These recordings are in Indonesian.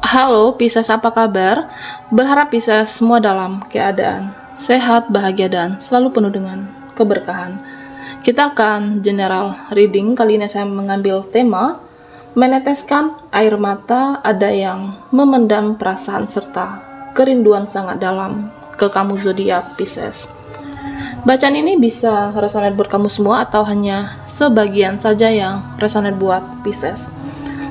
Halo Pisces, apa kabar? Berharap Pisces semua dalam keadaan sehat, bahagia, dan selalu penuh dengan keberkahan. Kita akan general reading. Kali ini saya mengambil tema meneteskan air mata ada yang memendam perasaan serta kerinduan sangat dalam ke kamu zodiak Pisces. Bacaan ini bisa resonate buat kamu semua atau hanya sebagian saja yang resonate buat Pisces.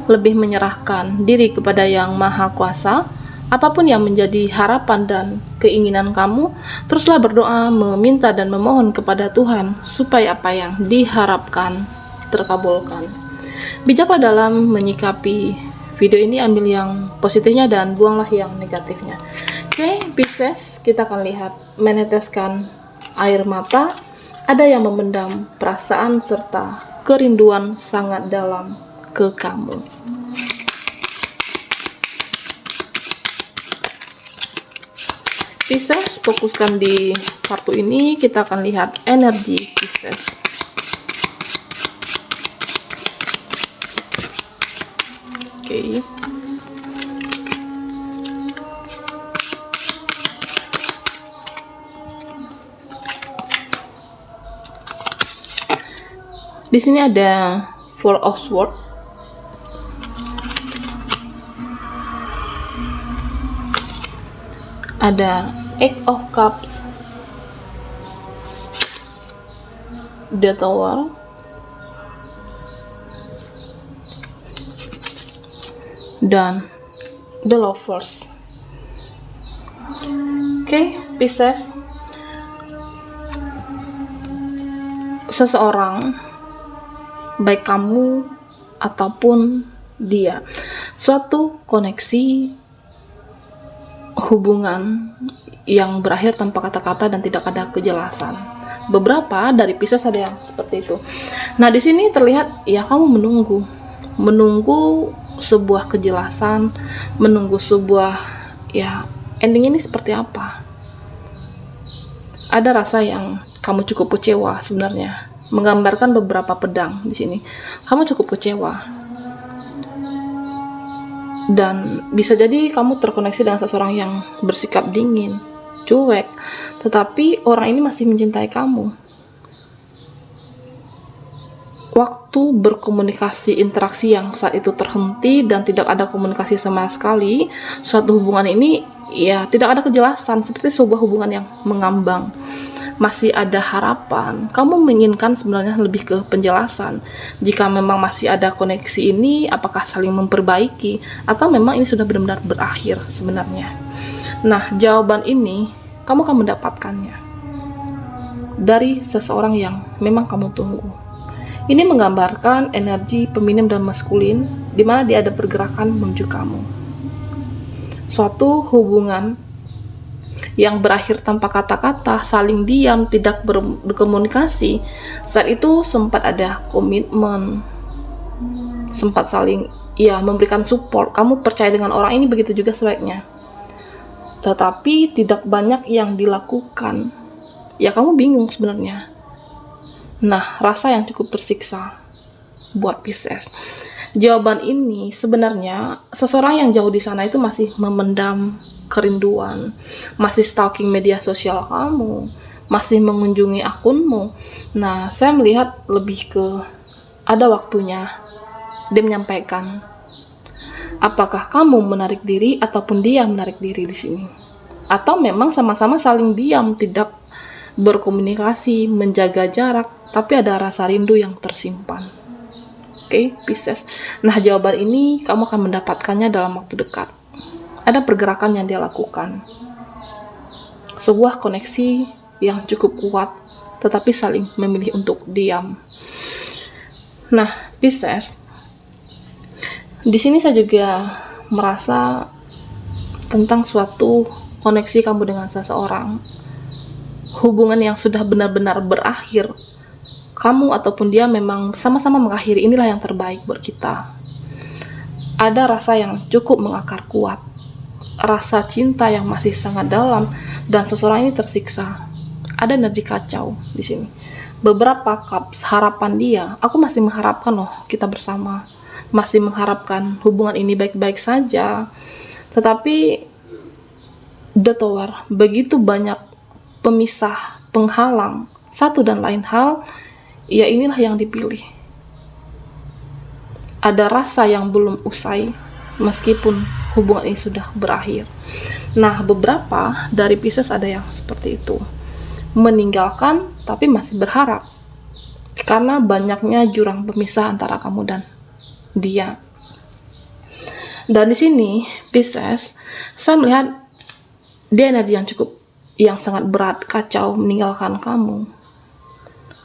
Lebih menyerahkan diri kepada Yang Maha Kuasa, apapun yang menjadi harapan dan keinginan kamu, teruslah berdoa, meminta dan memohon kepada Tuhan supaya apa yang diharapkan terkabulkan. Bijaklah dalam menyikapi video ini, ambil yang positifnya dan buanglah yang negatifnya. Oke, Pisces, kita akan lihat meneteskan air mata ada yang memendam perasaan serta kerinduan sangat dalam ke kamu. Pisces, fokuskan di kartu ini. Kita akan lihat energi Pisces. Oke. Di sini ada Four of Swords. Ada Eight of Cups, The Tower, dan The Lovers. Oke, Pisces, seseorang, baik kamu ataupun dia, suatu koneksi hubungan yang berakhir tanpa kata-kata dan tidak ada kejelasan. Beberapa dari Pisces ada yang seperti itu. Nah, di sini terlihat ya kamu menunggu sebuah kejelasan, menunggu sebuah ya ending ini seperti apa. Ada rasa yang kamu cukup kecewa sebenarnya. Menggambarkan beberapa pedang di sini. Kamu cukup kecewa. Dan bisa jadi kamu terkoneksi dengan seseorang yang bersikap dingin, cuek, tetapi orang ini masih mencintai kamu. Waktu berkomunikasi, interaksi yang saat itu terhenti dan tidak ada komunikasi sama sekali, suatu hubungan ini ya tidak ada kejelasan, seperti sebuah hubungan yang mengambang. Masih ada harapan. Kamu menginginkan sebenarnya lebih ke penjelasan. Jika memang masih ada koneksi ini, apakah saling memperbaiki atau memang ini sudah benar-benar berakhir sebenarnya. Nah, jawaban ini kamu akan mendapatkannya dari seseorang yang memang kamu tunggu. Ini menggambarkan energi feminim dan maskulin di mana dia ada pergerakan menuju kamu. Suatu hubungan yang berakhir tanpa kata-kata, saling diam, tidak berkomunikasi. Saat itu sempat ada komitmen, sempat saling memberikan support. Kamu percaya dengan orang ini, begitu juga sebaiknya. Tetapi tidak banyak yang dilakukan. Ya kamu bingung sebenarnya. Nah, rasa yang cukup tersiksa buat Pisces. Jawaban ini sebenarnya seseorang yang jauh di sana itu masih memendam kerinduan, masih stalking media sosial kamu, masih mengunjungi akunmu. Nah, saya melihat lebih ke ada waktunya dia menyampaikan apakah kamu menarik diri ataupun dia menarik diri di sini. Atau memang sama-sama saling diam, tidak berkomunikasi, menjaga jarak, tapi ada rasa rindu yang tersimpan. Oke, Pisces. Nah, jawaban ini kamu akan mendapatkannya dalam waktu dekat. Ada pergerakan yang dia lakukan. Sebuah koneksi yang cukup kuat, tetapi saling memilih untuk diam. Nah, Pisces, di sini saya juga merasa tentang suatu koneksi kamu dengan seseorang. Hubungan yang sudah benar-benar berakhir. Kamu ataupun dia memang sama-sama mengakhiri, inilah yang terbaik buat kita. Ada rasa yang cukup mengakar kuat. Rasa cinta yang masih sangat dalam dan seseorang ini tersiksa. Ada energi kacau di sini. Beberapa cups harapan dia, aku masih mengharapkan loh kita bersama. Masih mengharapkan hubungan ini baik-baik saja. Tetapi The Tower, begitu banyak pemisah, penghalang, satu dan lain hal, ya inilah yang dipilih. Ada rasa yang belum usai, meskipun hubungan ini sudah berakhir. Nah, beberapa dari Pisces ada yang seperti itu. Meninggalkan, tapi masih berharap. Karena banyaknya jurang pemisah antara kamu dan dia. Dan di sini, Pisces, saya melihat dia energi yang sangat berat, kacau, meninggalkan kamu.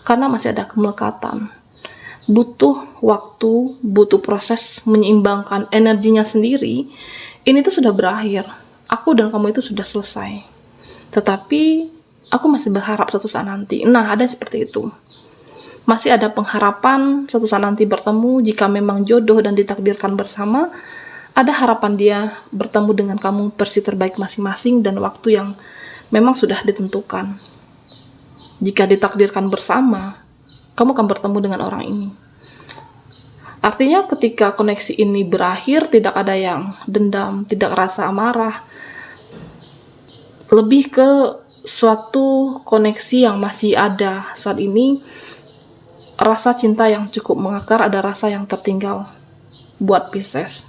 Karena masih ada kemelekatan. Butuh waktu, butuh proses menyeimbangkan energinya sendiri. Ini tuh sudah berakhir. Aku dan kamu itu sudah selesai. Tetapi aku masih berharap suatu saat nanti. Nah, ada seperti itu. Masih ada pengharapan suatu saat nanti bertemu. Jika memang jodoh dan ditakdirkan bersama, ada harapan dia bertemu dengan kamu versi terbaik masing-masing dan waktu yang memang sudah ditentukan. Jika ditakdirkan bersama, kamu akan bertemu dengan orang ini. Artinya ketika koneksi ini berakhir, tidak ada yang dendam, tidak rasa amarah. Lebih ke suatu koneksi yang masih ada saat ini, rasa cinta yang cukup mengakar, ada rasa yang tertinggal buat Pisces.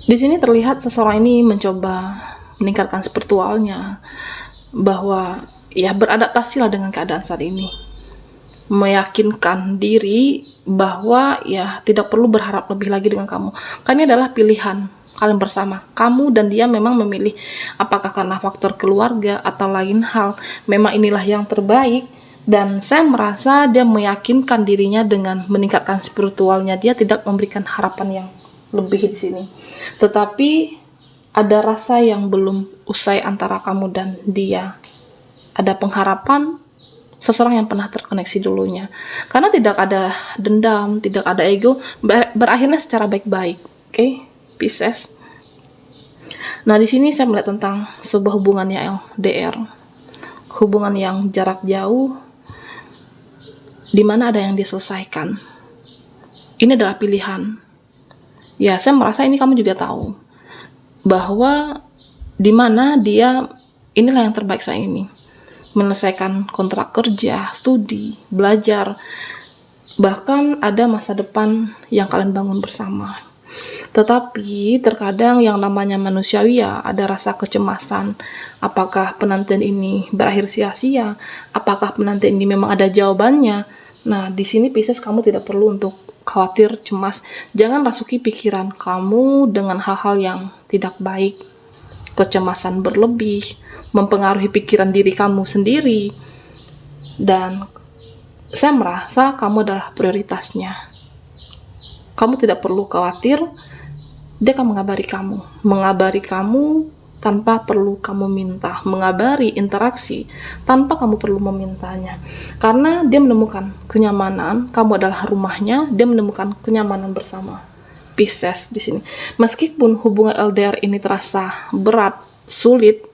Di sini terlihat seseorang ini mencoba meningkatkan spiritualnya, bahwa ya beradaptasilah dengan keadaan saat ini, meyakinkan diri bahwa ya tidak perlu berharap lebih lagi dengan kamu, karena ini adalah pilihan kalian bersama. Kamu dan dia memang memilih, apakah karena faktor keluarga atau lain hal, memang inilah yang terbaik. Dan saya merasa dia meyakinkan dirinya dengan meningkatkan spiritualnya. Dia tidak memberikan harapan yang lebih di sini, tetapi ada rasa yang belum usai antara kamu dan dia. Ada pengharapan seseorang yang pernah terkoneksi dulunya, karena tidak ada dendam, tidak ada ego, berakhirnya secara baik-baik. Oke, Pisces. Nah, di sini saya melihat tentang sebuah hubungan yang LDR, hubungan yang jarak jauh, di mana ada yang diselesaikan. Ini adalah pilihan. Ya, saya merasa ini kamu juga tahu bahwa di mana dia, inilah yang terbaik saya ini. Menyelesaikan kontrak kerja, studi, belajar, bahkan ada masa depan yang kalian bangun bersama. Tetapi terkadang yang namanya manusiawi ya ada rasa kecemasan. Apakah penantian ini berakhir sia-sia? Apakah penantian ini memang ada jawabannya? Nah, di sini Pisces, kamu tidak perlu untuk khawatir, cemas. Jangan rasuki pikiran kamu dengan hal-hal yang tidak baik. Kecemasan berlebih mempengaruhi pikiran diri kamu sendiri. Dan saya merasa kamu adalah prioritasnya. Kamu tidak perlu khawatir. Dia akan mengabari kamu tanpa perlu kamu minta, mengabari interaksi tanpa kamu perlu memintanya, karena dia menemukan kenyamanan. Kamu adalah rumahnya, dia menemukan kenyamanan bersama. Pisces di sini, meskipun hubungan LDR ini terasa berat, sulit,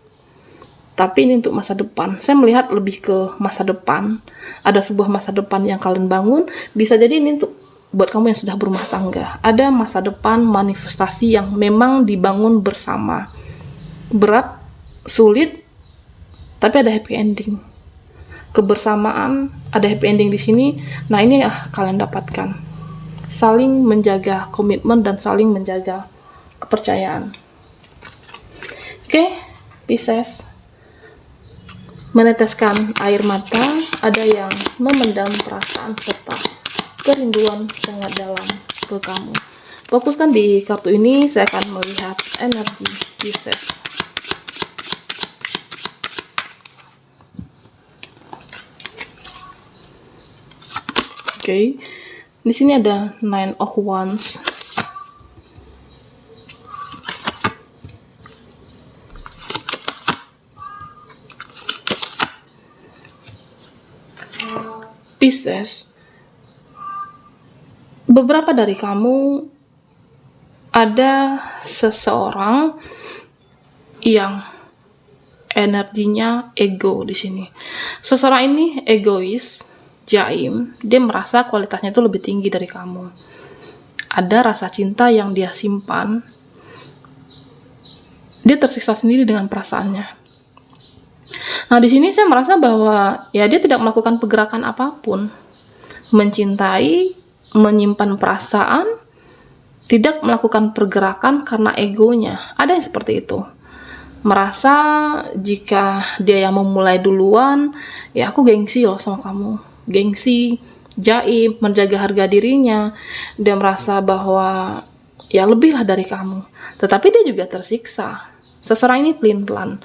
tapi ini untuk masa depan. Saya melihat lebih ke masa depan. Ada sebuah masa depan yang kalian bangun. Bisa jadi ini untuk buat kamu yang sudah berumah tangga. Ada masa depan manifestasi yang memang dibangun bersama. Berat, sulit, tapi ada happy ending. Kebersamaan, ada happy ending di sini. Nah, ini ya kalian dapatkan. Saling menjaga komitmen dan saling menjaga kepercayaan. Oke, Pisces. Meneteskan air mata, ada yang memendam perasaan serta kerinduan sangat dalam ke kamu. Fokuskan di kartu ini, saya akan melihat energi Pisces. Oke, di sini ada Nine of Wands. Pisces, beberapa dari kamu ada seseorang yang energinya ego di sini. Seseorang ini egois, jaim, dia merasa kualitasnya itu lebih tinggi dari kamu. ada rasa cinta yang dia simpan, dia tersiksa sendiri dengan perasaannya. Nah, di sini saya merasa bahwa ya dia tidak melakukan pergerakan apapun. Mencintai, menyimpan perasaan, tidak melakukan pergerakan karena egonya. Ada yang seperti itu. Merasa jika dia yang memulai duluan, ya aku gengsi loh sama kamu. Gengsi, jaim, menjaga harga dirinya. Dia merasa bahwa ya lebihlah dari kamu. Tetapi dia juga tersiksa. Seseorang ini pelin-pelan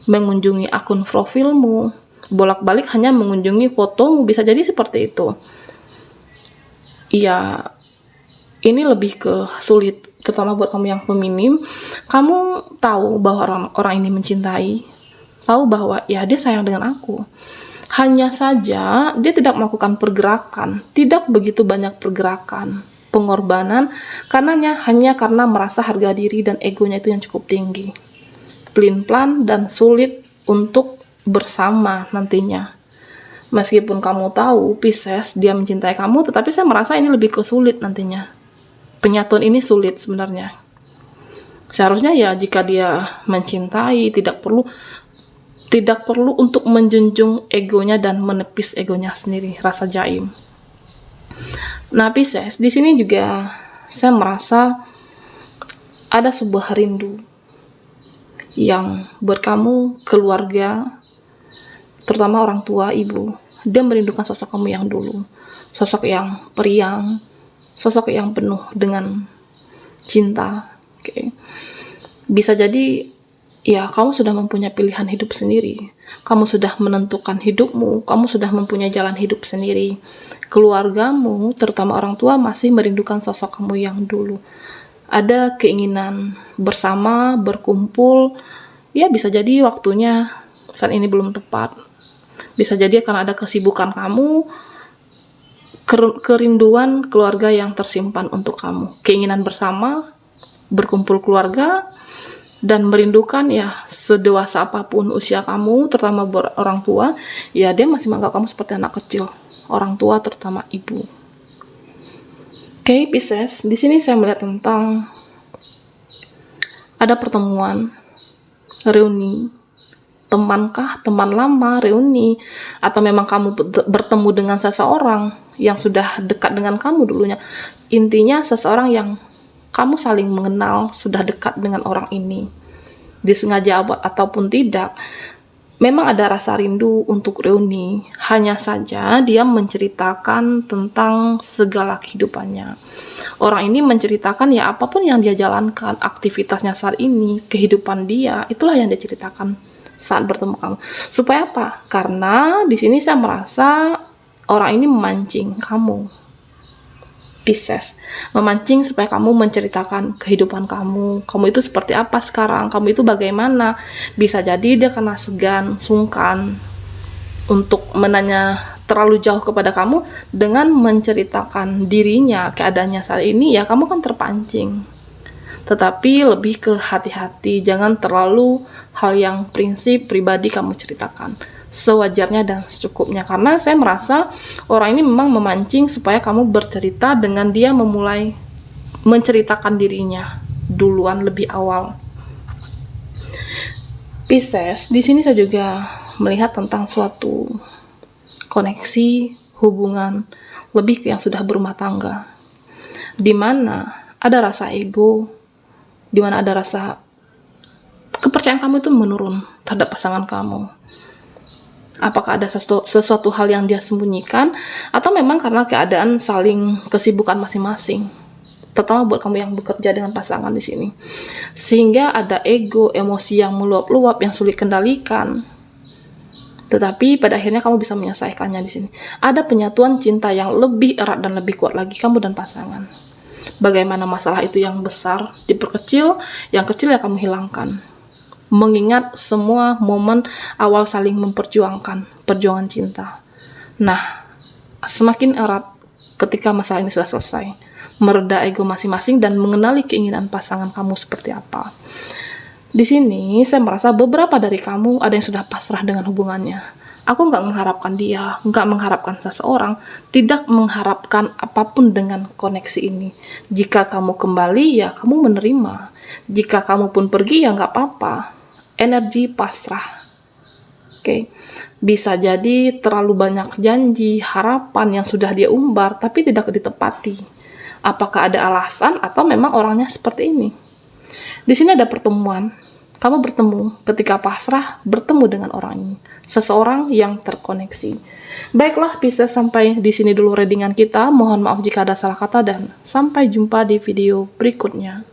mengunjungi akun profilmu, bolak-balik hanya mengunjungi fotomu, bisa jadi seperti itu. Ya, ini lebih ke sulit, terutama buat kamu yang feminim. Kamu tahu bahwa orang ini mencintai, tahu bahwa ya dia sayang dengan aku. Hanya saja dia tidak melakukan pergerakan, tidak begitu banyak pergerakan, pengorbanan, hanya karena merasa harga diri dan egonya itu yang cukup tinggi. Pelin-pelan dan sulit untuk bersama nantinya. Meskipun kamu tahu Pisces dia mencintai kamu, tetapi saya merasa ini lebih ke sulit nantinya. Penyatuan ini sulit sebenarnya. Seharusnya ya jika dia mencintai tidak perlu untuk menjunjung egonya dan menepis egonya sendiri, rasa jaim. Nah, Pisces, di sini juga saya merasa ada sebuah rindu yang buat kamu, keluarga, terutama orang tua, ibu, dia merindukan sosok kamu yang dulu, sosok yang periang, sosok yang penuh dengan cinta. Bisa jadi ya kamu sudah mempunyai pilihan hidup sendiri, kamu sudah menentukan hidupmu, kamu sudah mempunyai jalan hidup sendiri. Keluargamu, terutama orang tua, masih merindukan sosok kamu yang dulu. Ada keinginan bersama, berkumpul, ya bisa jadi waktunya saat ini belum tepat. Bisa jadi karena ada kesibukan kamu, kerinduan keluarga yang tersimpan untuk kamu. Keinginan bersama, berkumpul keluarga, dan merindukan ya sedewasa apapun usia kamu, terutama orang tua, ya dia masih menganggap kamu seperti anak kecil. Orang tua terutama ibu. Pisces, di sini saya melihat tentang ada pertemuan, reuni, temankah, teman lama, reuni, atau memang kamu bertemu dengan seseorang yang sudah dekat dengan kamu dulunya. Intinya seseorang yang kamu saling mengenal, sudah dekat dengan orang ini. Disengaja ataupun tidak, memang ada rasa rindu untuk reuni. Hanya saja dia menceritakan tentang segala kehidupannya. Orang ini menceritakan ya apapun yang dia jalankan, aktivitasnya saat ini, kehidupan dia, itulah yang dia ceritakan saat bertemu kamu. Supaya apa? Karena di sini saya merasa orang ini memancing kamu, Pisces, memancing supaya kamu menceritakan kehidupan kamu itu seperti apa sekarang, kamu itu bagaimana. Bisa jadi dia karena segan, sungkan untuk menanya terlalu jauh kepada kamu dengan menceritakan dirinya, keadaannya saat ini, ya kamu kan terpancing. Tetapi lebih ke hati-hati, jangan terlalu hal yang prinsip pribadi kamu ceritakan. Sewajarnya dan secukupnya, karena saya merasa orang ini memang memancing supaya kamu bercerita dengan dia memulai menceritakan dirinya duluan lebih awal. Pisces, di sini saya juga melihat tentang suatu koneksi hubungan lebih ke yang sudah berumah tangga, di mana ada rasa ego, di mana ada rasa kepercayaan kamu itu menurun terhadap pasangan kamu. Apakah ada sesuatu hal yang dia sembunyikan, atau memang karena keadaan saling kesibukan masing-masing, terutama buat kamu yang bekerja dengan pasangan di sini, sehingga ada ego, emosi yang meluap-luap yang sulit kendalikan. Tetapi pada akhirnya kamu bisa menyelesaikannya di sini. Ada penyatuan cinta yang lebih erat dan lebih kuat lagi kamu dan pasangan. Bagaimana masalah itu yang besar diperkecil, yang kecil ya kamu hilangkan. Mengingat semua momen awal saling memperjuangkan perjuangan cinta. Nah, semakin erat ketika masalah ini sudah selesai, mereda ego masing-masing dan mengenali keinginan pasangan kamu seperti apa. Di sini saya merasa beberapa dari kamu ada yang sudah pasrah dengan hubungannya, Aku nggak mengharapkan dia, nggak mengharapkan seseorang, tidak mengharapkan apapun dengan koneksi ini. Jika kamu kembali, ya kamu menerima. Jika kamu pun pergi, ya nggak apa-apa. Energi pasrah. Oke, bisa jadi terlalu banyak janji, harapan yang sudah dia umbar, tapi tidak ditepati. Apakah ada alasan atau memang orangnya seperti ini? Di sini ada pertemuan. Kamu bertemu ketika pasrah, bertemu dengan orang ini. Seseorang yang terkoneksi. Baiklah, bisa sampai di sini dulu readingan kita. Mohon maaf jika ada salah kata dan sampai jumpa di video berikutnya.